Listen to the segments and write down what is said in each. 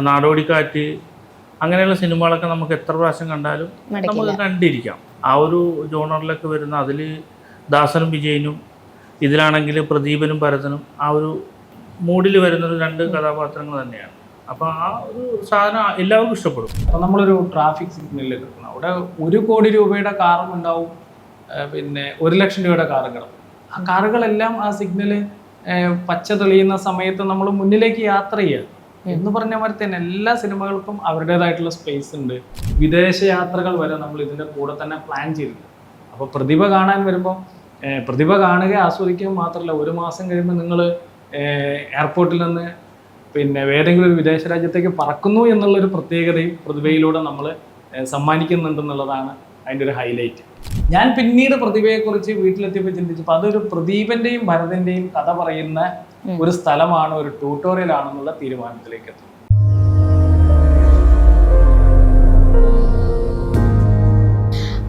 നാടോടിക്കാറ്റ് അങ്ങനെയുള്ള സിനിമകളൊക്കെ നമുക്ക് എത്ര പ്രാവശ്യം കണ്ടാലും നമുക്ക് കണ്ടിരിക്കാം. ആ ഒരു ജോണറിലൊക്കെ വരുന്ന അതിൽ ദാസനും വിജയനും, ഇതിലാണെങ്കിൽ പ്രദീപനും ഭരതനും ആ ഒരു മൂഡിൽ വരുന്നൊരു രണ്ട് കഥാപാത്രങ്ങൾ തന്നെയാണ്. അപ്പോൾ ആ ഒരു സാധനം എല്ലാവർക്കും ഇഷ്ടപ്പെടും. അപ്പോൾ നമ്മളൊരു ട്രാഫിക് സിഗ്നലിൽ കിട്ടണം, അവിടെ 1 കോടി രൂപയുടെ കാറും ഉണ്ടാവും, പിന്നെ 1 ലക്ഷം രൂപയുടെ കാറും കിടക്കും. ആ കാറുകളെല്ലാം ആ സിഗ്നല് പച്ച തെളിയുന്ന സമയത്ത് നമ്മൾ മുന്നിലേക്ക് യാത്ര ചെയ്യുക എന്ന് പറഞ്ഞ മാതിരി തന്നെ എല്ലാ സിനിമകൾക്കും അവരുടേതായിട്ടുള്ള സ്പേസ് ഉണ്ട്. വിദേശ യാത്രകൾ വരെ നമ്മൾ ഇതിൻ്റെ കൂടെ തന്നെ പ്ലാൻ ചെയ്തിട്ടുണ്ട്. അപ്പോൾ പ്രതിഭ കാണാൻ വരുമ്പോൾ പ്രതിഭ കാണുക ആസ്വദിക്കുക മാത്രമല്ല, 1 മാസം കഴിയുമ്പോൾ നിങ്ങൾ എയർപോർട്ടിൽ നിന്ന് പിന്നെ ഏതെങ്കിലും ഒരു വിദേശ രാജ്യത്തേക്ക് പറക്കുന്നു എന്നുള്ളൊരു പ്രത്യേകതയും പ്രതിഭയിലൂടെ നമ്മൾ സമ്മാനിക്കുന്നുണ്ടെന്നുള്ളതാണ് അതിൻ്റെ ഒരു ഹൈലൈറ്റ്. ഞാൻ പിന്നീട് പ്രതിഭയെക്കുറിച്ച് വീട്ടിലെത്തിയപ്പോൾ ചിന്തിച്ചപ്പോൾ അതൊരു പ്രദീപന്റെയും ഭരതന്റെയും കഥ പറയുന്ന ഒരു സ്ഥലമാണ്, ഒരു ട്യൂട്ടോറിയൽ ആണെന്നുള്ള തീരുമാനത്തിലേക്ക് എത്തും.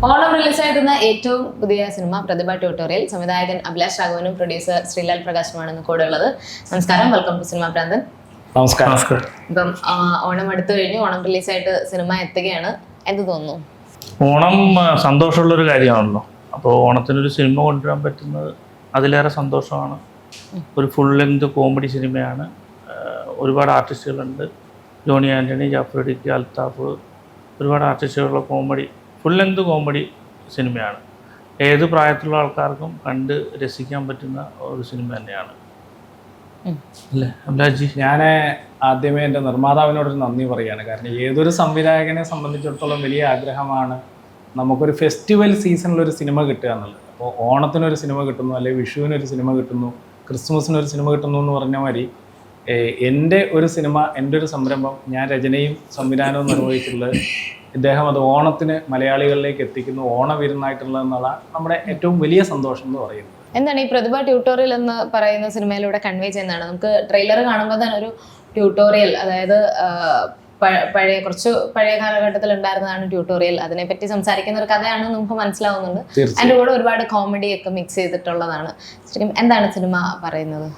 ഓണം റിലീസായിരുന്ന ഏറ്റവും പുതിയ സിനിമ പ്രതിഭ ട്യൂട്ടോറിയൽ. സംവിധായകൻ അഭിലാഷ് രാഘവനും പ്രൊഡ്യൂസർ ശ്രീലാൽ പ്രകാശുമാണ് ഇന്ന് കൂടെ ഉള്ളത്. നമസ്കാരം, വെൽക്കം ടു സിനിമ പ്രാന്തൻ. നമസ്കാരം. ഇപ്പം ഓണം അടുത്തു കഴിഞ്ഞു, ഓണം റിലീസായിട്ട് സിനിമ എത്തുകയാണ്. എന്ത് തോന്നുന്നു? ഓണം സന്തോഷമുള്ളൊരു കാര്യമാണല്ലോ. അപ്പോൾ ഓണത്തിനൊരു സിനിമ കൊണ്ടുവരാൻ പറ്റുന്നത് അതിലേറെ സന്തോഷമാണ്. ഒരു ഫുൾ ലെങ്ത് കോമഡി സിനിമയാണ്. ഒരുപാട് ആർട്ടിസ്റ്റുകളുണ്ട്. ജോണി ആൻ്റണി, ജാഫർ ഇടുക്കി, അൽത്താഫ്, ഒരുപാട് ആർട്ടിസ്റ്റുകളുള്ള കോമഡി, ഫുൾ ലെങ്ത് കോമഡി സിനിമയാണ്. ഏത് പ്രായത്തിലുള്ള ആൾക്കാർക്കും കണ്ട് രസിക്കാൻ പറ്റുന്ന ഒരു സിനിമ തന്നെയാണ് അല്ലേ അഭിലാഷ്ജി? ഞാൻ ആദ്യമേ എൻ്റെ നിർമ്മാതാവിനോടൊരു നന്ദി പറയുകയാണ്. കാരണം ഏതൊരു സംവിധായകനെ സംബന്ധിച്ചിടത്തോളം വലിയ ആഗ്രഹമാണ് നമുക്കൊരു ഫെസ്റ്റിവൽ സീസണിലൊരു സിനിമ കിട്ടുക എന്നുള്ളത്. അപ്പോൾ ഓണത്തിനൊരു സിനിമ കിട്ടുന്നു, അല്ലെങ്കിൽ വിഷുവിനൊരു സിനിമ കിട്ടുന്നു, ക്രിസ്മസിനൊരു സിനിമ കിട്ടുന്നു എന്ന് പറഞ്ഞ മാതിരി എൻ്റെ ഒരു സിനിമ, എൻ്റെ ഒരു സംരംഭം, ഞാൻ രചനയും സംവിധാനവും നിർവഹിച്ചിട്ടുള്ളത്, ഇദ്ദേഹം അത് ഓണത്തിന് മലയാളികളിലേക്ക് എത്തിക്കുന്നു, ഓണവിരുന്നായിട്ടുള്ളതെന്നുള്ള നമ്മുടെ ഏറ്റവും വലിയ സന്തോഷം എന്ന് പറയുന്നത്. എന്താണ് ഈ പ്രതിഭ ട്യൂട്ടോറിയൽ എന്ന് പറയുന്ന സിനിമയിലൂടെ കൺവേ ചെയ്യുന്നതാണ്? നമുക്ക് ട്രെയിലർ കാണുമ്പോൾ തന്നെ ഒരു ട്യൂട്ടോറിയൽ, അതായത് കുറച്ച് പഴയ കാലഘട്ടത്തിൽ ഉണ്ടായിരുന്നതാണ് ട്യൂട്ടോറിയൽ, അതിനെപ്പറ്റി സംസാരിക്കുന്ന ഒരു കഥയാണെന്ന് നമുക്ക് മനസ്സിലാവുന്നുണ്ട്. അതിൻ്റെ കൂടെ ഒരുപാട് കോമഡി ഒക്കെ മിക്സ് ചെയ്തിട്ടുള്ളതാണ്. ശരിക്കും എന്താണ് സിനിമ പറയുന്നത്?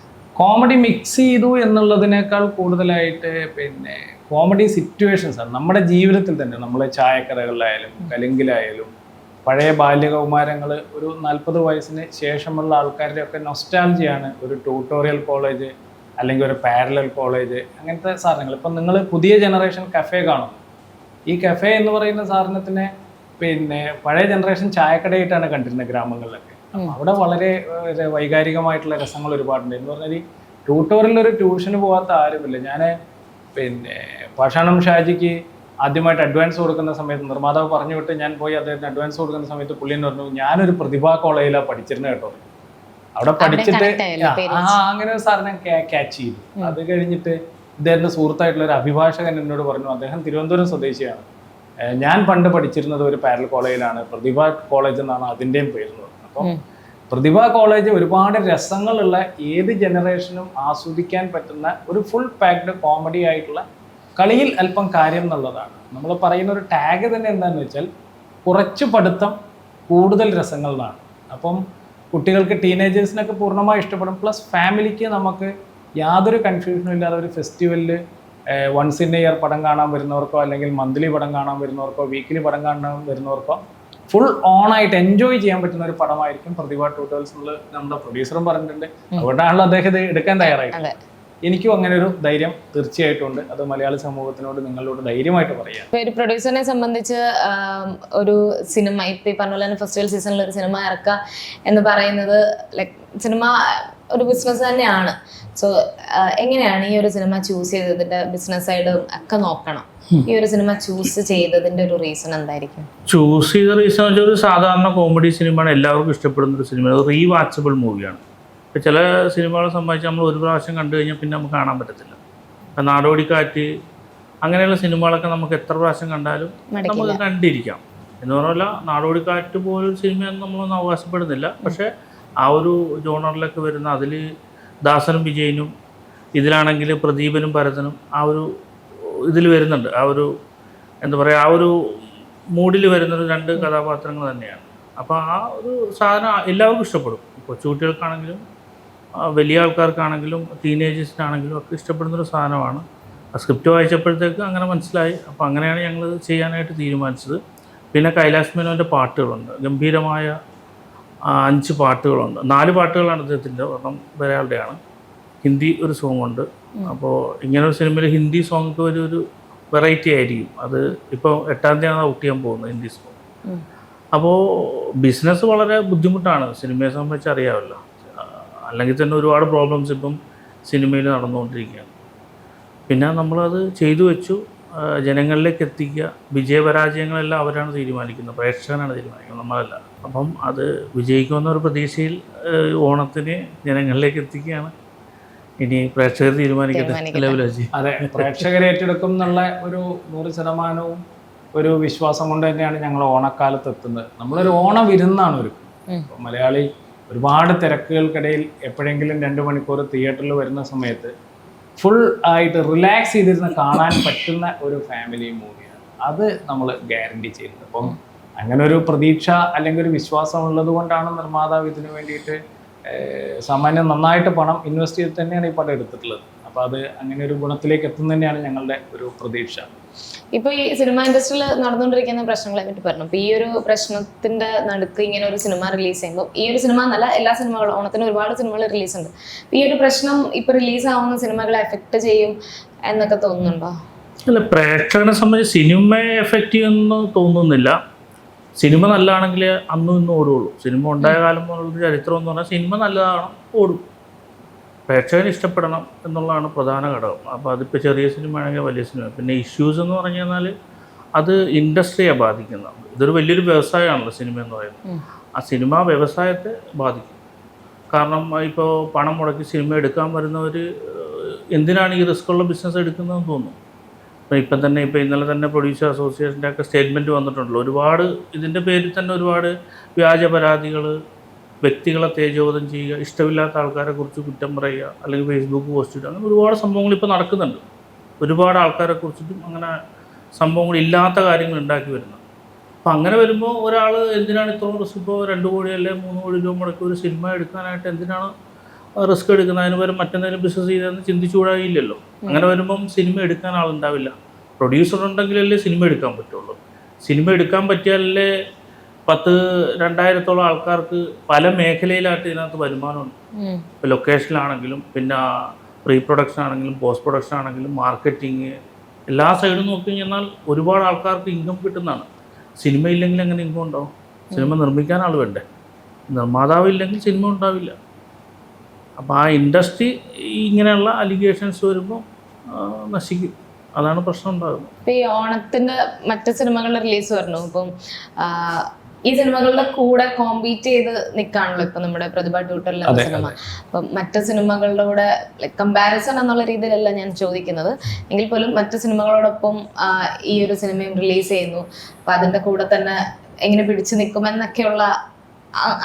കോമഡി മിക്സ് ചെയ്തു എന്നുള്ളതിനേക്കാൾ കൂടുതലായിട്ട് പിന്നെ കോമഡി സിറ്റുവേഷൻസ് ആണ് നമ്മുടെ ജീവിതത്തിൽ തന്നെ. നമ്മളെ ചായക്കടകളിലായാലും കലുങ്കിലായാലും പഴയ ബാല്യകൗമാരങ്ങൾ, ഒരു 40 വയസ്സിന് ശേഷമുള്ള ആൾക്കാരുടെയൊക്കെ നൊസ്റ്റാൾജിയാണ് ഒരു ട്യൂട്ടോറിയൽ കോളേജ് അല്ലെങ്കിൽ ഒരു പാരലൽ കോളേജ്, അങ്ങനത്തെ സാധനങ്ങൾ. ഇപ്പം നിങ്ങൾ പുതിയ ജനറേഷൻ കഫേ കാണും. ഈ കഫേ എന്ന് പറയുന്ന സാധനത്തിനെ പിന്നെ പഴയ ജനറേഷൻ ചായക്കടയായിട്ടാണ് കണ്ടിരുന്നത് ഗ്രാമങ്ങളിലൊക്കെ. അവിടെ വളരെ വൈകാരികമായിട്ടുള്ള രസങ്ങൾ ഒരുപാടുണ്ട്. എന്ന് പറഞ്ഞാൽ ഈ ട്യൂട്ടോറിയൽ ഒരു ട്യൂഷന് പോകാത്ത ആരുമില്ല. ഞാൻ പിന്നെ പാഷാണം ഷാജിക്ക് ആദ്യമായിട്ട് അഡ്വാൻസ് കൊടുക്കുന്ന സമയത്ത് നിർമ്മാതാവ് പറഞ്ഞു വിട്ട് ഞാൻ പോയി അദ്ദേഹത്തിന് അഡ്വാൻസ് കൊടുക്കുന്ന സമയത്ത് പുള്ളി എന്ന് പറഞ്ഞു, ഞാനൊരു പ്രതിഭാ കോളേജിലാണ് പഠിച്ചിരുന്നത് കേട്ടോ. അവിടെ പഠിച്ചിട്ട് അങ്ങനെ ഒരു സാധനം ക്യാച്ച് ചെയ്തു. അത് കഴിഞ്ഞിട്ട് ഇദ്ദേഹത്തിന്റെ സുഹൃത്തായിട്ടുള്ള ഒരു അഭിഭാഷകൻ എന്നോട് പറഞ്ഞു, അദ്ദേഹം തിരുവനന്തപുരം സ്വദേശിയാണ്, ഞാൻ പണ്ട് പഠിച്ചിരുന്നത് ഒരു പാരലൽ കോളേജിലാണ്, പ്രതിഭ കോളേജ് എന്നാണ് അതിൻ്റെയും പേര്. അപ്പം പ്രതിഭ കോളേജ് ഒരുപാട് രസങ്ങളുള്ള, ഏത് ജനറേഷനും ആസ്വദിക്കാൻ പറ്റുന്ന ഒരു ഫുൾ പാക്ഡ് കോമഡി ആയിട്ടുള്ള, കളിയിൽ അല്പം കാര്യം എന്നുള്ളതാണ് നമ്മൾ പറയുന്ന ഒരു ടാഗ് തന്നെ. എന്താണെന്ന് വെച്ചാൽ കുറച്ച് പഠിത്തം കൂടുതൽ രസങ്ങൾ എന്നാണ്. അപ്പം കുട്ടികൾക്ക്, ടീനേജേഴ്സിനൊക്കെ പൂർണ്ണമായി ഇഷ്ടപ്പെടും. പ്ലസ് ഫാമിലിക്ക് നമുക്ക് യാതൊരു കൺഫ്യൂഷനും ഇല്ലാതെ ഒരു ഫെസ്റ്റിവലിൽ വൺസ് ഇൻ എ ഇയർ പടം കാണാൻ വരുന്നവർക്കോ, അല്ലെങ്കിൽ മന്ത്ലി പടം കാണാൻ വരുന്നവർക്കോ, വീക്കിലി പടം കാണാൻ വരുന്നവർക്കോ ഫുൾ ഓണായിട്ട് എൻജോയ് ചെയ്യാൻ പറ്റുന്ന ഒരു പടമായിരിക്കും പ്രതിഭ ട്യൂട്ടോറിയൽസ് എന്നുള്ള നമ്മുടെ പ്രൊഡ്യൂസറും പറഞ്ഞിട്ടുണ്ട്. അതുകൊണ്ടാണല്ലോ അദ്ദേഹം ഇത് എടുക്കാൻ തയ്യാറായിട്ട്. എനിക്കും അങ്ങനെ ഒരു ധൈര്യം തീർച്ചയായിട്ടും ഉണ്ട്. അത് മലയാളി സമൂഹത്തിനോട് നിങ്ങളോട് ധൈര്യമായിട്ട് പറയാം. ഒരു പ്രൊഡ്യൂസറിനെ സംബന്ധിച്ച് ഒരു സിനിമ ഇപ്പം ഈ പറഞ്ഞ പോലെ തന്നെ ഫെസ്റ്റിവൽ സീസണിൽ ഒരു സിനിമ ഇറക്കുക എന്ന് പറയുന്നത് ലൈക്ക് സിനിമ ഒരു ബിസിനസ് തന്നെയാണ്. സോ എങ്ങനെയാണ് ഈ ഒരു സിനിമ ചൂസ് ചെയ്തതിന്റെ ബിസിനസ് സൈഡ് ഒക്കെ നോക്കണം? ഈ ഒരു സിനിമ ചൂസ് ചെയ്തതിന്റെ ഒരു റീസൺ എന്തായിരിക്കും? ചൂസ് ചെയ്ത റീസൺ വെച്ചാൽ ഒരു സാധാരണ കോമഡി സിനിമയാണ്, എല്ലാവർക്കും ഇഷ്ടപ്പെടുന്ന ഒരു സിനിമയാണ്, ഒരു റീവാച്ചബിൾ മൂവിയാണ്. ഇപ്പോൾ ചില സിനിമകളെ സംബന്ധിച്ച് നമ്മൾ ഒരു പ്രാവശ്യം കണ്ടു കഴിഞ്ഞാൽ പിന്നെ നമുക്ക് കാണാൻ പറ്റത്തില്ല. ഇപ്പം നാടോടിക്കാറ്റ് അങ്ങനെയുള്ള സിനിമകളൊക്കെ നമുക്ക് എത്ര പ്രാവശ്യം കണ്ടാലും നമുക്ക് കണ്ടിരിക്കാം. എന്ന് പറഞ്ഞാൽ നാടോടിക്കാറ്റ് പോലൊരു സിനിമയൊന്നും നമ്മളൊന്നും അവകാശപ്പെടുന്നില്ല. പക്ഷേ ആ ഒരു ജോണറിലൊക്കെ വരുന്ന അതിൽ ദാസനും വിജയനും, ഇതിലാണെങ്കിൽ പ്രദീപനും ഭരതനും ആ ഒരു ഇതിൽ വരുന്നുണ്ട്. ആ ഒരു എന്താ പറയുക, ആ ഒരു മൂഡിൽ വരുന്നൊരു രണ്ട് കഥാപാത്രങ്ങൾ തന്നെയാണ്. അപ്പോൾ ആ ഒരു സാധനം എല്ലാവർക്കും ഇഷ്ടപ്പെടും. കൊച്ചുകുട്ടികൾക്കാണെങ്കിലും വലിയ ആൾക്കാർക്കാണെങ്കിലും ടീനേജേഴ്സിനാണെങ്കിലും ഒക്കെ ഇഷ്ടപ്പെടുന്നൊരു സാധനമാണ്. ആ സ്ക്രിപ്റ്റ് വായിച്ചപ്പോഴത്തേക്ക് അങ്ങനെ മനസ്സിലായി. അപ്പോൾ അങ്ങനെയാണ് ഞങ്ങൾ ചെയ്യാനായിട്ട് തീരുമാനിച്ചത്. പിന്നെ കൈലാഷ് മേനോൻ്റെ പാട്ടുകളുണ്ട്, ഗംഭീരമായ 5 പാട്ടുകളുണ്ട്. 4 പാട്ടുകളാണ് അദ്ദേഹത്തിൻ്റെ, ഒരെണ്ണം വേറെയാളുടെയാണ്. ഹിന്ദി ഒരു സോങ്ങുണ്ട്. അപ്പോൾ ഇങ്ങനൊരു സിനിമയിൽ ഹിന്ദി സോങ് ഒരു വെറൈറ്റി ആയിരിക്കും. അത് ഇപ്പോൾ 8-ാം തീയതിയാണ് ഔട്ട് ചെയ്യാൻ പോകുന്നത് ഹിന്ദി സോങ്. അപ്പോൾ ബിസിനസ് വളരെ ബുദ്ധിമുട്ടാണ്, സിനിമയെ സംബന്ധിച്ച് അറിയാമല്ലോ. അല്ലെങ്കിൽ തന്നെ ഒരുപാട് പ്രോബ്ലംസ് ഇപ്പം സിനിമയിൽ നടന്നുകൊണ്ടിരിക്കുകയാണ്. പിന്നെ നമ്മളത് ചെയ്തു വെച്ചു, ജനങ്ങളിലേക്ക് എത്തിക്കുക. വിജയപരാജയങ്ങളെല്ലാം അവരാണ് തീരുമാനിക്കുന്നത്, പ്രേക്ഷകനാണ് തീരുമാനിക്കുന്നത്, നമ്മളല്ല. അപ്പം അത് വിജയിക്കുമെന്നൊരു പ്രതീക്ഷയിൽ ഓണത്തിന് ജനങ്ങളിലേക്ക് എത്തിക്കുകയാണ്. ഇനി പ്രേക്ഷകർ തീരുമാനിക്കട്ടെ ലെവലി. അതെ, പ്രേക്ഷകർ ഏറ്റെടുക്കും എന്നുള്ള ഒരു 100% ഒരു വിശ്വാസം കൊണ്ട് തന്നെയാണ് ഞങ്ങൾ ഓണക്കാലത്ത് എത്തുന്നത്. നമ്മളൊരു ഓണ വിരുന്നാണ് ഒരുക്കുന്നത്. മലയാളി ഒരുപാട് തിരക്കുകൾക്കിടയിൽ എപ്പോഴെങ്കിലും 2 മണിക്കൂർ തിയേറ്ററിൽ വരുന്ന സമയത്ത് ഫുൾ ആയിട്ട് റിലാക്സ് ചെയ്തിരുന്ന് കാണാൻ പറ്റുന്ന ഒരു ഫാമിലി മൂവിയാണ്. അത് നമ്മൾ ഗ്യാരണ്ടി ചെയ്യുന്നത്. അപ്പം അങ്ങനെ ഒരു പ്രതീക്ഷ അല്ലെങ്കിൽ ഒരു വിശ്വാസം ഉള്ളത് കൊണ്ടാണ് നിർമ്മാതാവ് ഇതിനു വേണ്ടിയിട്ട് സാമാന്യം നന്നായിട്ട് പണം ഇൻവെസ്റ്റ് ചെയ്ത് തന്നെയാണ് ഈ പടം എടുത്തിട്ടുള്ളത്. അപ്പോൾ അത് അങ്ങനെ ഒരു ഗുണത്തിലേക്ക് എത്തുന്നത് തന്നെയാണ് ഞങ്ങളുടെ ഒരു പ്രതീക്ഷ. ഇപ്പോൾ ഈ സിനിമ ഇൻഡസ്ട്രിയിൽ നടന്നുകൊണ്ടിരിക്കുന്ന പ്രശ്നങ്ങളെ പറ്റി പറഞ്ഞു. അപ്പോൾ ഈ ഒരു പ്രശ്നത്തിന്റെ നടുക്ക് ഇങ്ങനെ ഒരു സിനിമ റിലീസ് ചെയ്യുമ്പോൾ, ഈ ഒരു സിനിമ എന്നല്ല എല്ലാ സിനിമകളും, ഓണത്തിന് ഒരുപാട് സിനിമകൾ റിലീസ് ഉണ്ട്. ഈ ഒരു പ്രശ്നം ഇപ്പോൾ റിലീസ് ആവുന്ന സിനിമകളെ എഫക്റ്റ് ചെയ്യും എന്നൊക്കെ തോന്നുന്നുണ്ടോ? അല്ല, പ്രേക്ഷകനെ സംബന്ധിച്ച് സിനിമയെ എഫക്റ്റ് ചെയ്യുമെന്ന് തോന്നുന്നില്ല. സിനിമ നല്ലതാണെങ്കിൽ അന്നും ഇന്നും ഓടുകയുള്ളൂ. സിനിമ ഉണ്ടായ കാലം പോലുള്ള ചരിത്രം എന്ന് പറഞ്ഞാൽ സിനിമ നല്ലതാണ്, ഓടും. പ്രേക്ഷകന് ഇഷ്ടപ്പെടണം എന്നുള്ളതാണ് പ്രധാന ഘടകം. അപ്പോൾ അതിപ്പോൾ ചെറിയ സിനിമ ആണെങ്കിൽ വലിയ സിനിമ. പിന്നെ ഇഷ്യൂസ് എന്ന് പറഞ്ഞു കഴിഞ്ഞാൽ അത് ഇൻഡസ്ട്രിയെ ബാധിക്കുന്നതാണ്. ഇതൊരു വലിയൊരു വ്യവസായമാണല്ലോ സിനിമ എന്ന് പറയുന്നത്. ആ സിനിമ വ്യവസായത്തെ ബാധിക്കും. കാരണം ഇപ്പോൾ പണം മുടക്കി സിനിമ എടുക്കാൻ വരുന്നവർ എന്തിനാണ് ഈ റിസ്ക്കുള്ള ബിസിനസ് എടുക്കുന്നതെന്ന് തോന്നും. ഇപ്പം തന്നെ ഇന്നലെ തന്നെ പ്രൊഡ്യൂസർ അസോസിയേഷൻ്റെ ഒക്കെ സ്റ്റേറ്റ്മെൻറ്റ് വന്നിട്ടുണ്ടല്ലോ. ഒരുപാട് ഇതിൻ്റെ പേരിൽ തന്നെ ഒരുപാട് വ്യാജ പരാതികൾ, വ്യക്തികളെ തേജോവധം ചെയ്യുക, ഇഷ്ടമില്ലാത്ത ആൾക്കാരെ കുറിച്ച് കുറ്റം പറയുക, അല്ലെങ്കിൽ ഫേസ്ബുക്ക് പോസ്റ്റ് ഇടുക, അങ്ങനെ ഒരുപാട് സംഭവങ്ങൾ ഇപ്പോൾ നടക്കുന്നുണ്ട്. ഒരുപാട് ആൾക്കാരെ കുറിച്ചിട്ടും അങ്ങനെ സംഭവങ്ങൾ ഇല്ലാത്ത കാര്യങ്ങൾ ഉണ്ടാക്കി വരുന്നത്. അപ്പം അങ്ങനെ വരുമ്പോൾ ഒരാൾ എന്തിനാണ് ഇത്രയും റിസ്ക്, ഇപ്പോൾ 2 കോടി അല്ലെങ്കിൽ 3 കോടി രൂപ മുടക്കി ഒരു സിനിമ എടുക്കാനായിട്ട് എന്തിനാണ് റിസ്ക് എടുക്കുന്നത്? അതിന് പകരം മറ്റെന്തെങ്കിലും ബിസിനസ് ചെയ്തതെന്ന് ചിന്തിച്ചുകൂടായില്ലല്ലോ. അങ്ങനെ വരുമ്പം സിനിമ എടുക്കാൻ ആളുണ്ടാവില്ല. പ്രൊഡ്യൂസർ ഉണ്ടെങ്കിലല്ലേ സിനിമ എടുക്കാൻ പറ്റുള്ളൂ. സിനിമ എടുക്കാൻ പറ്റിയാലല്ലേ 10,000-2000 ആൾക്കാർക്ക് പല മേഖലയിലായിട്ട് ഇതിനകത്ത് വരുമാനമുണ്ട്. ഇപ്പോൾ ലൊക്കേഷനിലാണെങ്കിലും, പിന്നെ പ്രീ പ്രൊഡക്ഷൻ ആണെങ്കിലും, പോസ്റ്റ് പ്രൊഡക്ഷൻ ആണെങ്കിലും, മാർക്കറ്റിങ്, എല്ലാ സൈഡും നോക്കി കഴിഞ്ഞാൽ ഒരുപാട് ആൾക്കാർക്ക് ഇൻകം കിട്ടുന്നതാണ്. സിനിമ ഇല്ലെങ്കിൽ എങ്ങനെ ഇൻകം ഉണ്ടാവും? സിനിമ നിർമ്മിക്കാൻ ആൾ വേണ്ടേ? നിർമ്മാതാവ് ഇല്ലെങ്കിൽ സിനിമ ഉണ്ടാവില്ല. അപ്പോൾ ആ ഇൻഡസ്ട്രി ഇങ്ങനെയുള്ള അലിഗേഷൻസ് വരുമ്പോൾ നശിക്കും. അതാണ് പ്രശ്നം ഉണ്ടാകുന്നത്. ഇപ്പം ഈ ഓണത്തിൻ്റെ മറ്റ് സിനിമകളുടെ റിലീസ് പറഞ്ഞു. ഇപ്പം ഈ സിനിമകളുടെ കൂടെ കോമ്പീറ്റ് ചെയ്ത് നിൽക്കുകയാണല്ലോ ഇപ്പം നമ്മുടെ പ്രതിഭ ട്യൂട്ടറിൽ എന്ന സിനിമ. അപ്പം മറ്റ് സിനിമകളുടെ കൂടെ കമ്പാരിസൺ എന്നുള്ള രീതിയിലല്ല ഞാൻ ചോദിക്കുന്നത്, എങ്കിൽ പോലും മറ്റ് സിനിമകളോടൊപ്പം ഈ ഒരു സിനിമയും റിലീസ് ചെയ്യുന്നു. അപ്പം അതിൻ്റെ കൂടെ തന്നെ എങ്ങനെ പിടിച്ചു നിൽക്കുമെന്നൊക്കെയുള്ള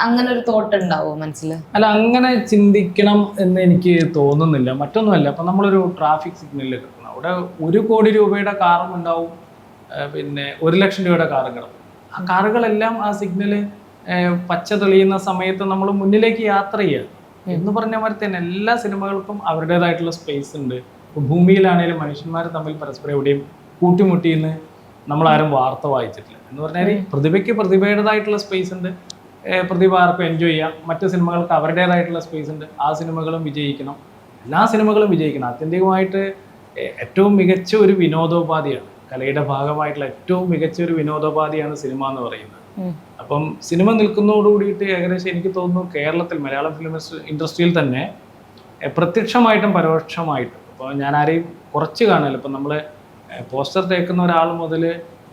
അങ്ങനെ ഒരു തോട്ട് ഉണ്ടാവുമോ മനസ്സിൽ? അല്ല, അങ്ങനെ ചിന്തിക്കണം എന്ന് എനിക്ക് തോന്നുന്നില്ല. മറ്റൊന്നുമല്ല, അപ്പം നമ്മളൊരു ട്രാഫിക് സിഗ്നലിൽ കിട്ടണം. അവിടെ 1 കോടി രൂപയുടെ കാറും ഉണ്ടാവും, പിന്നെ 1 ലക്ഷം രൂപയുടെ കാറും കിടക്കും. ആ കാറുകളെല്ലാം ആ സിഗ്നല് പച്ച തെളിയുന്ന സമയത്ത് നമ്മൾ മുന്നിലേക്ക് യാത്ര ചെയ്യുക എന്ന് പറഞ്ഞ മാതിരി തന്നെ എല്ലാ സിനിമകൾക്കും അവരുടേതായിട്ടുള്ള സ്പേസ് ഉണ്ട്. ഇപ്പോൾ ഭൂമിയിലാണെങ്കിലും മനുഷ്യന്മാർ തമ്മിൽ പരസ്പരം എവിടെയും കൂട്ടിമുട്ടിയെന്ന് നമ്മളാരും വാർത്ത വായിച്ചിട്ടില്ല. എന്ന് പറഞ്ഞാൽ പ്രതിഭയ്ക്ക് പ്രതിഭയുടേതായിട്ടുള്ള സ്പേസ് ഉണ്ട്, പ്രതിഭ ആർക്കും എൻജോയ് ചെയ്യാം. മറ്റ് സിനിമകൾക്ക് അവരുടേതായിട്ടുള്ള സ്പേസ് ഉണ്ട്. ആ സിനിമകളും വിജയിക്കണം, എല്ലാ സിനിമകളും വിജയിക്കണം. ആത്യന്തികമായിട്ട് ഏറ്റവും മികച്ച ഒരു വിനോദോപാധിയാണ്, കലയുടെ ഭാഗമായിട്ടുള്ള ഏറ്റവും മികച്ച ഒരു വിനോദോപാധിയാണ് സിനിമ എന്ന് പറയുന്നത്. അപ്പം സിനിമ നിൽക്കുന്നതോടുകൂടിയിട്ട് ഏകദേശം എനിക്ക് തോന്നുന്നു കേരളത്തിൽ മലയാളം ഫിലിം ഇൻഡസ്ട്രിയിൽ തന്നെ പ്രത്യക്ഷമായിട്ടും പരോക്ഷമായിട്ടും, ഇപ്പോൾ ഞാൻ ആരെയും കുറച്ച് കാണാമല്ലോ. ഇപ്പം നമ്മൾ പോസ്റ്റർ തേക്കുന്ന ഒരാൾ മുതൽ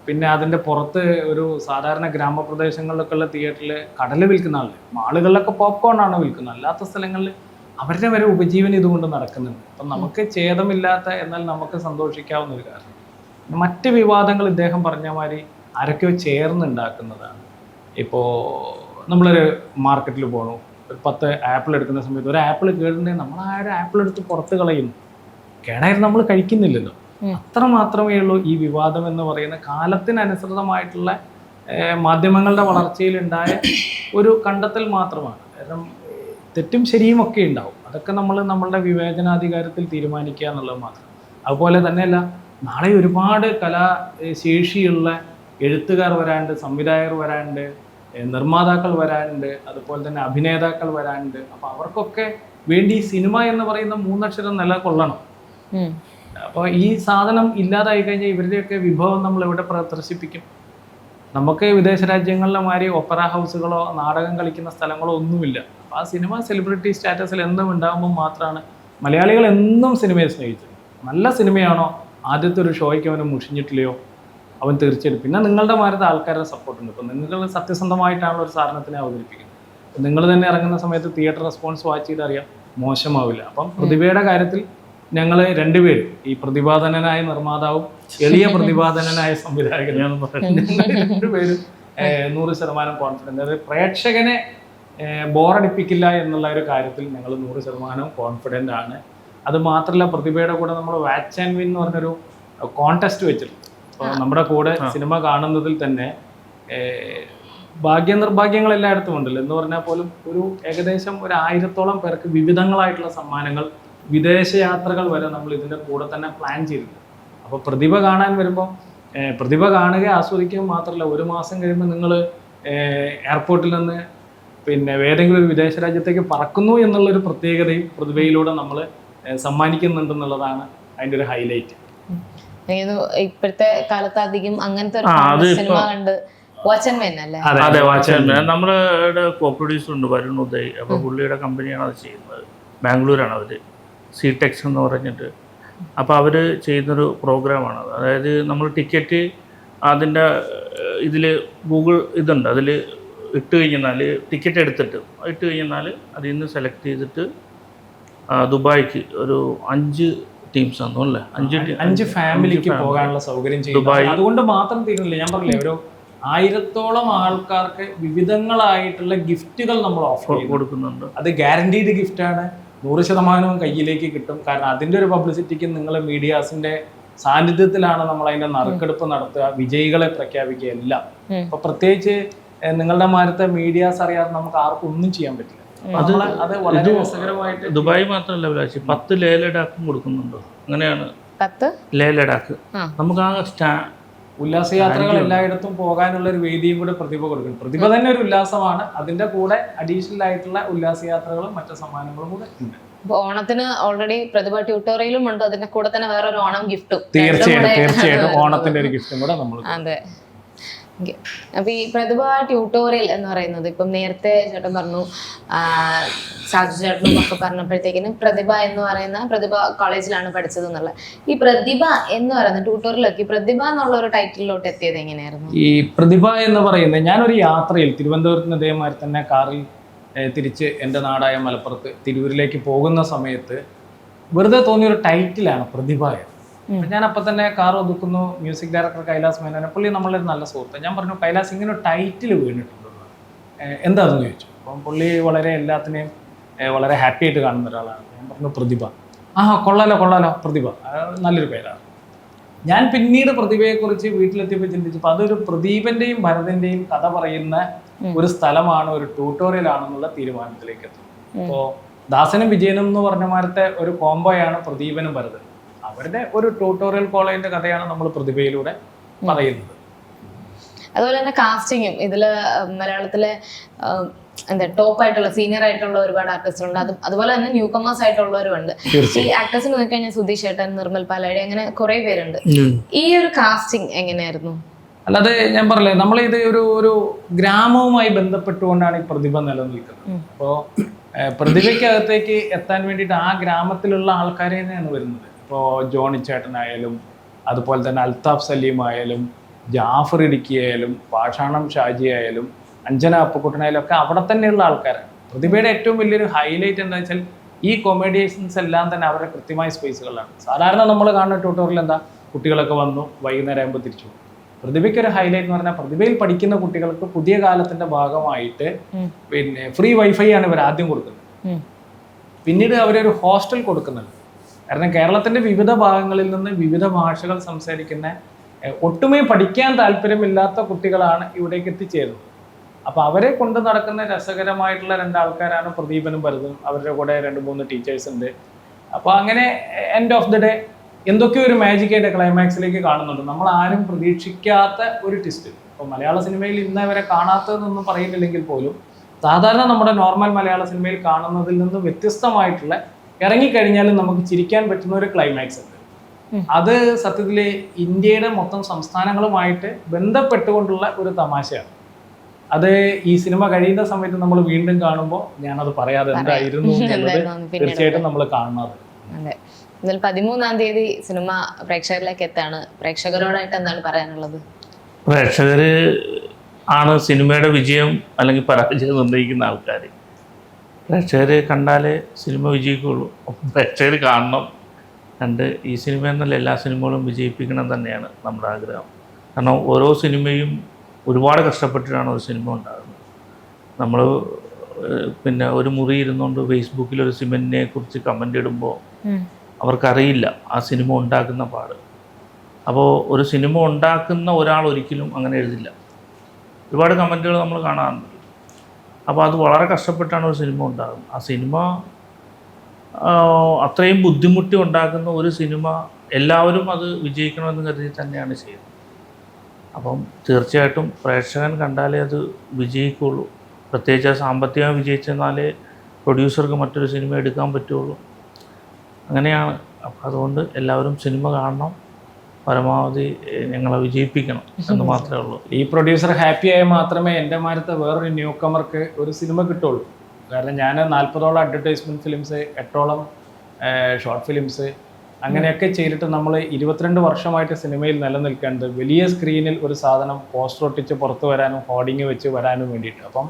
പിന്നെ അതിൻ്റെ പുറത്ത് ഒരു സാധാരണ ഗ്രാമപ്രദേശങ്ങളിലൊക്കെ ഉള്ള തിയേറ്ററിൽ കടൽ വിൽക്കുന്ന ആൾ, മാളുകളിലൊക്കെ പോപ്കോണാണ് വിൽക്കുന്നത്. അല്ലാത്ത സ്ഥലങ്ങളിൽ അവരുടെ വരെ ഉപജീവനം ഇതുകൊണ്ട് നടക്കുന്നുണ്ട്. അപ്പം നമുക്ക് ഛേദമില്ലാത്ത എന്നാൽ നമുക്ക് സന്തോഷിക്കാവുന്ന ഒരു കാര്യം. മറ്റ് വിവാദങ്ങൾ ഇദ്ദേഹം പറഞ്ഞ മാതിരി ആരൊക്കെയോ ചേർന്നുണ്ടാക്കുന്നതാണ്. ഇപ്പോൾ നമ്മളൊരു മാർക്കറ്റിൽ പോകണു, ഒരു 10 ആപ്പിൾ എടുക്കുന്ന സമയത്ത് ഒരു ആപ്പിൾ കേടുണ്ടെങ്കിൽ നമ്മൾ ആ ഒരു ആപ്പിൾ എടുത്ത് പുറത്ത് കളയുന്നു. കേടായിരുന്നു നമ്മൾ കഴിക്കുന്നില്ലല്ലോ. അത്ര മാത്രമേ ഉള്ളൂ ഈ വിവാദം എന്ന് പറയുന്ന കാലത്തിനനുസൃതമായിട്ടുള്ള മാധ്യമങ്ങളുടെ വളർച്ചയിലുണ്ടായ ഒരു കണ്ടെത്തൽ മാത്രമാണ്. കാരണം തെറ്റും ശരിയും ഒക്കെ ഉണ്ടാവും. അതൊക്കെ നമ്മൾ നമ്മളുടെ വിവേചനാധികാരത്തിൽ തീരുമാനിക്കുക എന്നുള്ളത് മാത്രം. അതുപോലെ തന്നെയല്ല നാളെ ഒരുപാട് കലാശേഷിയുള്ള എഴുത്തുകാർ വരാണ്ട്, സംവിധായകർ വരാണ്ട്, നിർമ്മാതാക്കൾ വരാനുണ്ട്, അതുപോലെ തന്നെ അഭിനേതാക്കൾ വരാനുണ്ട്. അപ്പോൾ അവർക്കൊക്കെ വേണ്ടി സിനിമ എന്ന് പറയുന്ന 3 അക്ഷരം നിലകൊള്ളണം. അപ്പോൾ ഈ സാധനം ഇല്ലാതായി കഴിഞ്ഞാൽ ഇവരുടെയൊക്കെ വിഭവം നമ്മൾ എവിടെ പ്രദർശിപ്പിക്കും? നമുക്ക് വിദേശ രാജ്യങ്ങളിലെ മാതിരി ഒപ്പറ ഹൗസുകളോ നാടകം കളിക്കുന്ന സ്ഥലങ്ങളോ ഒന്നുമില്ല. അപ്പോൾ ആ സിനിമ സെലിബ്രിറ്റി സ്റ്റാറ്റസിൽ എന്നും ഉണ്ടാകുമ്പോൾ മാത്രമാണ് മലയാളികൾ എന്നും സിനിമയെ സ്നേഹിച്ചത്. നല്ല സിനിമയാണോ ആദ്യത്തെ ഒരു ഷോയ്ക്ക് അവന് മുഷിഞ്ഞിട്ടില്ലയോ അവൻ തീർച്ചയായിട്ടും. പിന്നെ നിങ്ങളുടെ മാരത്തെ ആൾക്കാരുടെ സപ്പോർട്ടുണ്ട്. ഇപ്പം നിങ്ങൾ സത്യസന്ധമായിട്ടാണല്ലോ ഒരു സാധനത്തിനെ അവതരിപ്പിക്കുന്നത്. നിങ്ങൾ തന്നെ ഇറങ്ങുന്ന സമയത്ത് തിയേറ്റർ റെസ്പോൺസ് വാച്ച് ചെയ്ത് അറിയാം, മോശമാവില്ല. അപ്പം പ്രതിഭയുടെ കാര്യത്തിൽ ഞങ്ങൾ രണ്ടുപേരും, ഈ പ്രതിപാദനനായ നിർമ്മാതാവും എളിയ പ്രതിപാദനനായ സംവിധായകനും രണ്ടുപേരും 100% കോൺഫിഡൻസ്. അതായത് പ്രേക്ഷകനെ ബോറടിപ്പിക്കില്ല എന്നുള്ള ഒരു കാര്യത്തിൽ ഞങ്ങൾ 100% കോൺഫിഡൻ്റ് ആണ്. അത് മാത്രമല്ല, പ്രതിഭയുടെ കൂടെ നമ്മൾ വാച്ച് ആൻഡ് വിൻ എന്ന് പറഞ്ഞൊരു കോൺടെസ്റ്റ് വെച്ചിട്ടുണ്ട്. അപ്പോൾ നമ്മുടെ കൂടെ സിനിമ കാണുന്നതിൽ തന്നെ ഭാഗ്യനിർഭാഗ്യങ്ങൾ എല്ലായിടത്തും ഉണ്ടല്ലോ എന്ന് പറഞ്ഞാൽ പോലും ഏകദേശം 1000-ഓളം പേർക്ക് വിവിധങ്ങളായിട്ടുള്ള സമ്മാനങ്ങൾ, വിദേശ യാത്രകൾ വരെ നമ്മൾ ഇതിൻ്റെ കൂടെ തന്നെ പ്ലാൻ ചെയ്തിട്ടുണ്ട്. അപ്പോൾ പ്രതിഭ കാണാൻ വരുമ്പോൾ പ്രതിഭ കാണുക ആസ്വദിക്കുക മാത്രമല്ല, 1 മാസം കഴിയുമ്പോൾ നിങ്ങൾ എയർപോർട്ടിൽ നിന്ന് പിന്നെ ഏതെങ്കിലും ഒരു വിദേശ രാജ്യത്തേക്ക് പറക്കുന്നു എന്നുള്ളൊരു പ്രത്യേകതയും പ്രതിഭയിലൂടെ നമ്മൾ സമ്മാനിക്കുന്നുണ്ടെന്നുള്ളതാണ് അതിൻ്റെ ഒരു ഹൈലൈറ്റ്. ഇപ്പോഴത്തെ കാലത്ത് അധികം അങ്ങനത്തെ ഒരു സിനിമ കണ്ട് വാച്ച് ആൻഡ് വിൻ അല്ലേ? അതെ, വാച്ച് ആൻഡ് വിൻ. നമ്മുടെ കോ പ്രൊഡ്യൂസർ ഉണ്ട് വരുൺ ഉദയ്. അപ്പോൾ പുള്ളിയുടെ കമ്പനിയാണ് അത് ചെയ്യുന്നത്. ബാംഗ്ലൂരാണ് അവർ, സീടെക്സ് എന്ന് പറഞ്ഞിട്ട്. അപ്പോൾ അവർ ചെയ്യുന്നൊരു പ്രോഗ്രാമാണത്. അതായത് നമ്മൾ ടിക്കറ്റ് അതിൻ്റെ ഇതിൽ ഗൂഗിൾ ഇതുണ്ട്, അതിൽ ഇട്ട് കഴിഞ്ഞാൽ ടിക്കറ്റ് എടുത്തിട്ട് ഇട്ട് കഴിഞ്ഞാൽ അതിൽ നിന്ന് സെലക്ട് ചെയ്തിട്ട് ദുബായ്ക്ക് ഒരു 5 ടീംസ് ആണെന്നോ അല്ലേ, 5 ഫാമിലിക്ക് പോകാനുള്ള സൗകര്യം ദുബായ്. അതുകൊണ്ട് മാത്രം തീരുന്നില്ല, ഞാൻ പറഞ്ഞില്ലേ, ഒരു 1000-ഓളം ആൾക്കാർക്ക് വിവിധങ്ങളായിട്ടുള്ള ഗിഫ്റ്റുകൾ നമ്മൾ ഓഫർ കൊടുക്കുന്നുണ്ട്. അത് ഗ്യാരണ്ടീഡ് ഗിഫ്റ്റാണ്, 100% കയ്യിലേക്ക് കിട്ടും. കാരണം അതിൻ്റെ ഒരു പബ്ലിസിറ്റിക്ക് നിങ്ങൾ മീഡിയാസിന്റെ സാന്നിധ്യത്തിലാണ് നമ്മൾ അതിന്റെ നറുക്കെടുപ്പ് നടത്തുക, വിജയികളെ പ്രഖ്യാപിക്കുക എല്ലാം. അപ്പൊ പ്രത്യേകിച്ച് നിങ്ങളുടെ മാരത്തെ മീഡിയാസ് അറിയാതെ നമുക്ക് ആർക്കും ഒന്നും ചെയ്യാൻ പറ്റില്ല. അത് വളരെ രസകരമായിട്ട് ദുബായ് മാത്രമല്ല, 10 ലേ ലഡാക്കും കൊടുക്കുന്നുണ്ടോ? അങ്ങനെയാണ്, 10 ലേ ലഡാക്ക്. നമുക്ക് ആ ഉല്ലാസയാത്രകൾ എല്ലായിടത്തും പോകാനുള്ള ഒരു വേദിയും കൂടെ പ്രതിഭ കൊടുക്കുന്നു. പ്രതിഭ തന്നെ ഒരു ഉല്ലാസമാണ്, അതിന്റെ കൂടെ അഡീഷണൽ ആയിട്ടുള്ള ഉല്ലാസയാത്രകളും മറ്റു സമ്മാനങ്ങളും കൂടെ ഉണ്ട്. ഓണത്തിന് ഓൾറെഡി പ്രതിഭ ട്യൂട്ടോറിയലും ഉണ്ട്, അതിന്റെ കൂടെ തന്നെ വേറൊരു ഓണം ഗിഫ്റ്റും. തീർച്ചയായിട്ടും ഓണത്തിന്റെ ഒരു ഗിഫ്റ്റും കൂടെ നമ്മൾ. അതെ. അപ്പൊ ഈ പ്രതിഭ ട്യൂട്ടോറിയൽ എന്ന് പറയുന്നത്, ഇപ്പം നേരത്തെ ചേട്ടൻ പറഞ്ഞു, സാജു ചേട്ടനും ഒക്കെ പറഞ്ഞപ്പോഴത്തേക്കിനും പ്രതിഭ എന്ന് പറയുന്ന പ്രതിഭ കോളേജിലാണ് പഠിച്ചത് എന്നുള്ള. ഈ പ്രതിഭ എന്ന് പറയുന്ന ട്യൂട്ടോറിയലൊക്കെ പ്രതിഭ എന്നുള്ള ഒരു ടൈറ്റിലോട്ട് എത്തിയത് എങ്ങനെയായിരുന്നു? ഈ പ്രതിഭ എന്ന് പറയുന്നത്, ഞാനൊരു യാത്രയിൽ തിരുവനന്തപുരത്ത് നിന്ന് ഇതേമാതിരി തന്നെ കാറിൽ തിരിച്ച് എൻ്റെ നാടായ മലപ്പുറത്ത് തിരൂരിലേക്ക് പോകുന്ന സമയത്ത് വെറുതെ തോന്നിയൊരു ടൈറ്റിലാണ് പ്രതിഭ. ഞാൻ അപ്പം തന്നെ കാർ ഒതുക്കുന്നു, മ്യൂസിക് ഡയറക്ടർ കൈലാസ് മേനോനെ, പുള്ളി നമ്മളൊരു നല്ല സുഹൃത്ത്. ഞാൻ പറഞ്ഞു, കൈലാസ് ഇങ്ങനെ ഒരു ടൈറ്റിൽ വീണിട്ടുണ്ടോ, എന്താണെന്ന് ചോദിച്ചു. അപ്പം പുള്ളി വളരെ എല്ലാത്തിനെയും വളരെ ഹാപ്പി ആയിട്ട് കാണുന്ന ഒരാളാണ്. ഞാൻ പറഞ്ഞു പ്രതിഭ. കൊള്ളാലോ പ്രതിഭ, നല്ലൊരു പേരാണ്. ഞാൻ പിന്നീട് പ്രതിഭയെക്കുറിച്ച് വീട്ടിലെത്തിയപ്പോൾ ചിന്തിച്ചപ്പോൾ അതൊരു പ്രദീപന്റെയും ഭരതന്റെയും കഥ പറയുന്ന ഒരു സ്ഥലമാണ്, ഒരു ട്യൂട്ടോറിയൽ ആണെന്നുള്ള തീരുമാനത്തിലേക്ക് എത്തും. അപ്പോൾ ദാസനും വിജയനും എന്ന് പറഞ്ഞ മാരത്തെ ഒരു കോംബോയാണ് പ്രദീപനും ഭരതനും. അവരുടെ ഒരു ട്യൂട്ടോറിയൽ കോളേജിന്റെ കഥയാണ് നമ്മൾ പ്രതിഭയിലൂടെ പറയുന്നത്. അതുപോലെ തന്നെ കാസ്റ്റിങ്ങും ഇതില് മലയാളത്തിലെ ടോപ്പ് ആയിട്ടുള്ള സീനിയർ ആയിട്ടുള്ള ഒരുപാട് ആർട്ടിസ്റ്റുണ്ട്, അതുപോലെ തന്നെ ന്യൂ കമേഴ്സ് ആയിട്ടുള്ളവരുണ്ട്. ഈ ആക്ടേഴ്സിന് നോക്കിക്കഴിഞ്ഞാൽ സുധീഷ് ചേട്ടൻ, നിർമ്മൽ പാലാഴി, അങ്ങനെ കുറെ പേരുണ്ട്. ഈ ഒരു കാസ്റ്റിംഗ് എങ്ങനെയായിരുന്നു? അല്ലാതെ ഞാൻ പറഞ്ഞില്ലേ, നമ്മളിത് ഒരു ഗ്രാമവുമായി ബന്ധപ്പെട്ടുകൊണ്ടാണ് ഈ പ്രതിഭ നിലനിൽക്കുന്നത്. അപ്പോൾ പ്രതിഭയ്ക്കകത്തേക്ക് എത്താൻ വേണ്ടിയിട്ട് ആ ഗ്രാമത്തിലുള്ള ആൾക്കാരെ തന്നെയാണ് വരുന്നത്. ഇപ്പോൾ ജോണി ചേട്ടനായാലും, അതുപോലെ തന്നെ അൽതാഫ് സലീം ആയാലും, ജാഫർ ഇടുക്കി ആയാലും, പാഷാണം ഷാജി ആയാലും, അഞ്ജന അപ്പക്കുട്ടനായാലും ഒക്കെ അവിടെ തന്നെയുള്ള ആൾക്കാരാണ്. പ്രതിഭയുടെ ഏറ്റവും വലിയൊരു ഹൈലൈറ്റ് എന്താ വെച്ചാൽ ഈ കോമഡിയൻസ് എല്ലാം തന്നെ അവരുടെ കൃത്യമായ സ്പേസുകളാണ്. സാധാരണ നമ്മൾ കാണുന്ന ട്യൂട്ടോറിയൽ എന്താ, കുട്ടികളൊക്കെ വന്നു വൈകുന്നേരം ആകുമ്പോൾ തിരിച്ചു പോകും. പ്രതിഭയ്ക്ക് ഒരു ഹൈലൈറ്റ് എന്ന് പറഞ്ഞാൽ പ്രതിഭയിൽ പഠിക്കുന്ന കുട്ടികൾക്ക് പുതിയ കാലത്തിന്റെ ഭാഗമായിട്ട് പിന്നെ ഫ്രീ വൈഫൈ ആണ് ഇവർ ആദ്യം കൊടുക്കുന്നത്. പിന്നീട് അവരൊരു ഹോസ്റ്റൽ കൊടുക്കുന്നുണ്ട്. കാരണം കേരളത്തിന്റെ വിവിധ ഭാഗങ്ങളിൽ നിന്ന് വിവിധ ഭാഷകൾ സംസാരിക്കുന്ന ഒട്ടുമേ പഠിക്കാൻ താല്പര്യമില്ലാത്ത കുട്ടികളാണ് ഇവിടേക്ക് എത്തിച്ചേരുന്നത്. അപ്പൊ അവരെ കൊണ്ട് നടക്കുന്ന രസകരമായിട്ടുള്ള 2 ആൾക്കാരാണ് പ്രദീപനും ഭരതനും. അവരുടെ കൂടെ 2-3 ടീച്ചേഴ്സ് ഉണ്ട്. അപ്പൊ അങ്ങനെ എൻഡ് ഓഫ് ദി ഡേ എന്തൊക്കെയോ ഒരു മാജിക്കായിട്ട് ക്ലൈമാക്സിലേക്ക് കാണുന്നുണ്ട്. നമ്മൾ ആരും പ്രതീക്ഷിക്കാത്ത ഒരു ട്വിസ്റ്റ്. ഇപ്പോൾ മലയാള സിനിമയിൽ ഇന്നേ വരെ കാണാത്തതെന്നൊന്നും പറയുന്നില്ലെങ്കിൽ പോലും സാധാരണ നമ്മുടെ നോർമൽ മലയാള സിനിമയിൽ കാണുന്നതിൽ നിന്ന് വ്യത്യസ്തമായിട്ടുള്ള, ഇറങ്ങിക്കഴിഞ്ഞാലും നമുക്ക് ചിരിക്കാൻ പറ്റുന്ന ഒരു ക്ലൈമാക്സ് ഉണ്ട്. അത് സത്യത്തിൽ ഇന്ത്യയുടെ മൊത്തം സംസ്ഥാനങ്ങളുമായിട്ട് ബന്ധപ്പെട്ടുകൊണ്ടുള്ള ഒരു തമാശയാണ്. അത് ഈ സിനിമ കഴിയുന്ന സമയത്ത് നമ്മൾ വീണ്ടും കാണുമ്പോൾ ഞാനത് പറയാതെ എന്തായിരുന്നു എന്നുള്ളത് തീർച്ചയായിട്ടും നമ്മൾ കാണുന്നത്. അതെ, ഇതിൽ 13-ാം തീയതി സിനിമ പ്രേക്ഷകരിലേക്ക് എത്താണ്. പ്രേക്ഷകരോടായിട്ട് എന്താണ് പറയാനുള്ളത്? പ്രേക്ഷകർ ആണ് സിനിമയുടെ വിജയം അല്ലെങ്കിൽ പരാജയം നിർണ്ണയിക്കുന്ന ആൾക്കാർ. പ്രേക്ഷകർ കണ്ടാലേ സിനിമ വിജയിക്കുകയുള്ളൂ. അപ്പം പ്രേക്ഷകർ കാണണം, കണ്ട് ഈ സിനിമ എന്നല്ല എല്ലാ സിനിമകളും വിജയിപ്പിക്കണം തന്നെയാണ് നമ്മുടെ ആഗ്രഹം. കാരണം ഓരോ സിനിമയും ഒരുപാട് കഷ്ടപ്പെട്ടിട്ടാണ് ഒരു സിനിമ ഉണ്ടാകുന്നത്. നമ്മൾ പിന്നെ ഒരു മുറി ഇരുന്നുകൊണ്ട് ഫേസ്ബുക്കിൽ ഒരു സിനിമയെ കുറിച്ച് കമൻ്റ് ഇടുമ്പോൾ അവർക്കറിയില്ല ആ സിനിമ ഉണ്ടാക്കുന്ന പാട്. അപ്പോൾ ഒരു സിനിമ ഉണ്ടാക്കുന്ന ഒരാൾ ഒരിക്കലും അങ്ങനെ എഴുതില്ല. ഒരുപാട് കമൻറ്റുകൾ നമ്മൾ കാണാറുണ്ട്. അപ്പോൾ അത് വളരെ കഷ്ടപ്പെട്ടാണ് ഒരു സിനിമ ഉണ്ടാകുന്നത്. ആ സിനിമ അത്രയും ബുദ്ധിമുട്ടി ഉണ്ടാക്കുന്ന ഒരു സിനിമ എല്ലാവരും അത് വിജയിക്കണമെന്ന് കരുതി തന്നെയാണ് ചെയ്യുന്നത്. അപ്പം തീർച്ചയായിട്ടും പ്രേക്ഷകൻ കണ്ടാലേ അത് വിജയിക്കുള്ളൂ. പ്രത്യേകിച്ച് സാമ്പത്തികമായി വിജയിച്ചെന്നാലേ പ്രൊഡ്യൂസർക്ക് മറ്റൊരു സിനിമ എടുക്കാൻ പറ്റുള്ളൂ. അങ്ങനെയാണ്. അപ്പം അതുകൊണ്ട് എല്ലാവരും സിനിമ കാണണം, പരമാവധി ഞങ്ങളെ വിജയിപ്പിക്കണം എന്ന് മാത്രമേ ഉള്ളൂ. ഈ പ്രൊഡ്യൂസർ ഹാപ്പിയായാൽ മാത്രമേ എൻ്റെ മാരത്തെ വേറൊരു ന്യൂ കമർക്ക് ഒരു സിനിമ കിട്ടുള്ളൂ. കാരണം ഞാൻ 40ഓളം അഡ്വർടൈസ്മെൻറ്റ് ഫിലിംസ്, 8ഓളം ഷോർട്ട് ഫിലിംസ് അങ്ങനെയൊക്കെ ചെയ്തിട്ട് നമ്മൾ 22 വർഷമായിട്ട് സിനിമയിൽ നിലനിൽക്കേണ്ടത് വലിയ സ്ക്രീനിൽ ഒരു സാധനം പോസ്റ്റർ ഒട്ടിച്ച് പുറത്ത് വരാനും ഹോർഡിങ് വെച്ച് വരാനും വേണ്ടിയിട്ട്. അപ്പം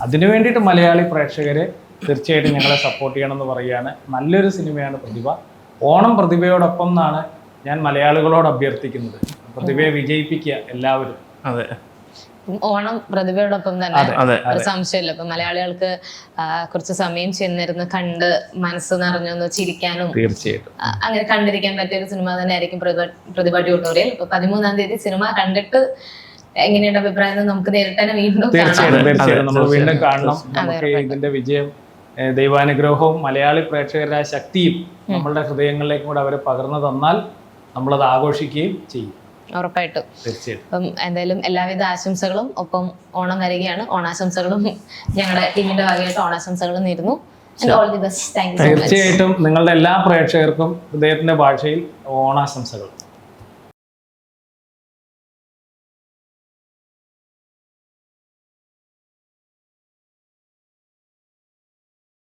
അതിനു വേണ്ടിയിട്ട് മലയാളി പ്രേക്ഷകരെ തീർച്ചയായിട്ടും ഞങ്ങളെ സപ്പോർട്ട് ചെയ്യണമെന്ന് പറയുകയാണ്. നല്ലൊരു സിനിമയാണ് പ്രതിഭ. ഓണം പ്രതിഭയോടൊപ്പം എന്നാണ് ഞാൻ മലയാളികളോട് അഭ്യർത്ഥിക്കുന്നത്. പ്രതിഭയെ വിജയിപ്പിക്കുക എല്ലാവരും. അതെ, ഓണം പ്രതിഭയോടൊപ്പം തന്നെ, ഒരു സംശയമില്ല. ഇപ്പൊ മലയാളികൾക്ക് കുറച്ച് സമയം ചെന്നിരുന്ന് കണ്ട് മനസ്സ് നിറഞ്ഞൊന്ന് ചിരിക്കാനും തീർച്ചയായിട്ടും അങ്ങനെ കണ്ടിരിക്കാൻ പറ്റിയ ഒരു സിനിമ തന്നെ ആയിരിക്കും പ്രതിഭ ട്യൂട്ടോറിയൽ. ഇപ്പൊ 13-ാം തീയതി സിനിമ കണ്ടിട്ട് എങ്ങനെയുണ്ട് അഭിപ്രായം എന്ന് നമുക്ക് നേരിട്ട് തന്നെ വീണ്ടും തീർച്ചയായിട്ടും നമ്മൾ വീണ്ടും കാണണം. നമുക്ക് ഇതിന്റെ വിജയം ദൈവാനുഗ്രഹവും മലയാളി പ്രേക്ഷകരുടെ ആ ശക്തിയും നമ്മളുടെ ഹൃദയങ്ങളിലേക്കും കൂടെ അവർ പകർന്നു തന്നാൽ നമ്മളത് ആഘോഷിക്കുകയും ചെയ്യും. ഉറപ്പായിട്ടും. തീർച്ചയായിട്ടും. അപ്പം എന്തായാലും എല്ലാവിധ ആശംസകളും. ഒപ്പം ഓണം വരികയാണ്, ഓണാശംസകളും ഞങ്ങളുടെ ടീമിന്റെ ഭാഗമായിട്ട് ഓണാശംസകളും നേരുന്നു. All the best. Thank you so much. തീർച്ചയായിട്ടും നിങ്ങളുടെ എല്ലാ പ്രേക്ഷകർക്കും ഹൃദയത്തിന്റെ ഭാഷയിൽ ഓണാശംസകൾ.